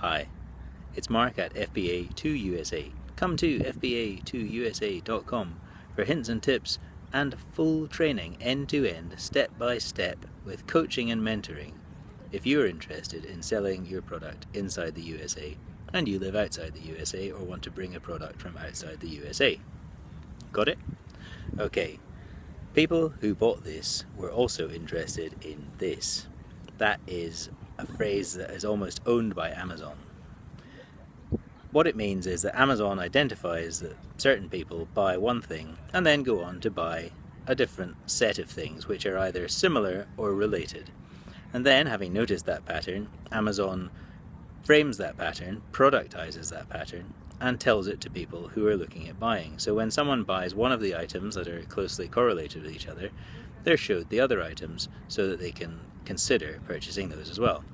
Hi, it's Mark at FBA2USA. Come to FBA2USA.com for hints and tips and full training end-to-end, step-by-step with coaching and mentoring if you're interested in selling your product inside the USA and you live outside the USA or want to bring a product from outside the USA. Got it? Okay. People who bought this were also interested in this. That is a phrase that is almost owned by Amazon. What it means is that Amazon identifies that certain people buy one thing and then go on to buy a different set of things which are either similar or related. And then, having noticed that pattern, Amazon frames that pattern, productizes that pattern, and tells it to people who are looking at buying. So when someone buys one of the items that are closely correlated with each other, they're showed the other items so that they can consider purchasing those as well.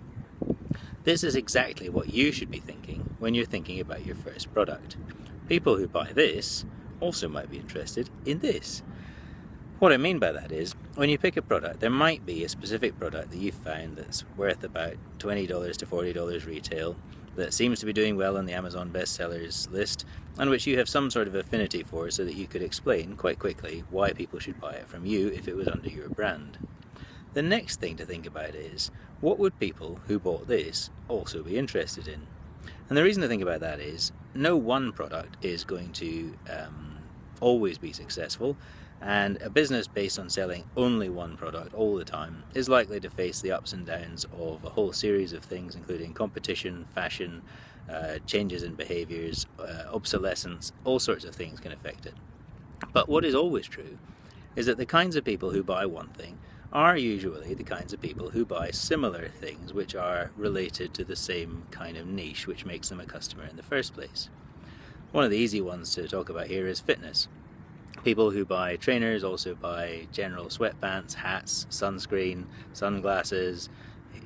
This is exactly what you should be thinking when you're thinking about your first product. People who buy this also might be interested in this. What I mean by that is, when you pick a product, there might be a specific product that you've found that's worth about $20 to $40 retail, that seems to be doing well on the Amazon bestsellers list, and which you have some sort of affinity for so that you could explain quite quickly why people should buy it from you if it was under your brand. The next thing to think about is, what would people who bought this also be interested in? And the reason to think about that is, no one product is going to always be successful, and a business based on selling only one product all the time is likely to face the ups and downs of a whole series of things, including competition, fashion, changes in behaviors, obsolescence. All sorts of things can affect it. But what is always true is that the kinds of people who buy one thing are usually the kinds of people who buy similar things which are related to the same kind of niche which makes them a customer in the first place. One of the easy ones to talk about here is fitness. People who buy trainers also buy general sweatpants, hats, sunscreen, sunglasses,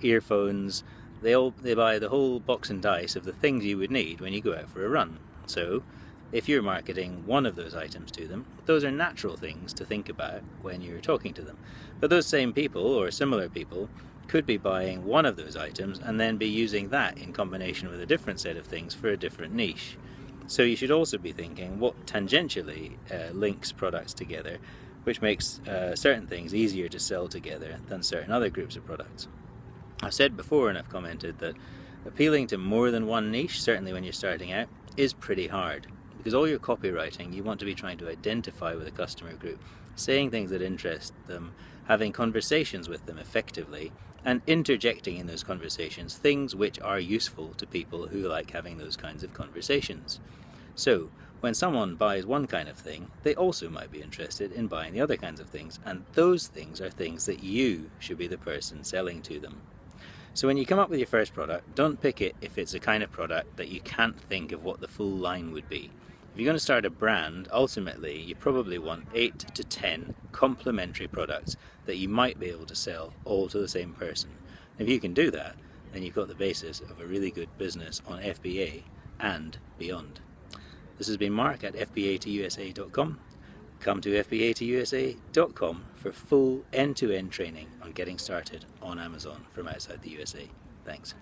earphones. They buy the whole box and dice of the things you would need when you go out for a run. So, if you're marketing one of those items to them, those are natural things to think about when you're talking to them. But those same people, or similar people, could be buying one of those items and then be using that in combination with a different set of things for a different niche. So you should also be thinking what tangentially links products together, which makes certain things easier to sell together than certain other groups of products. I've said before, and I've commented, that appealing to more than one niche, certainly when you're starting out, is pretty hard. Because all your copywriting, you want to be trying to identify with a customer group, saying things that interest them, having conversations with them effectively, and interjecting in those conversations things which are useful to people who like having those kinds of conversations. So, when someone buys one kind of thing, they also might be interested in buying the other kinds of things, and those things are things that you should be the person selling to them. So when you come up with your first product, don't pick it if it's a kind of product that you can't think of what the full line would be. If you're going to start a brand, ultimately you probably want 8 to 10 complementary products that you might be able to sell all to the same person. If you can do that, then you've got the basis of a really good business on FBA and beyond. This has been Mark at FBA2USA.com. Come to FBA2USA.com for full end-to-end training on getting started on Amazon from outside the USA. Thanks.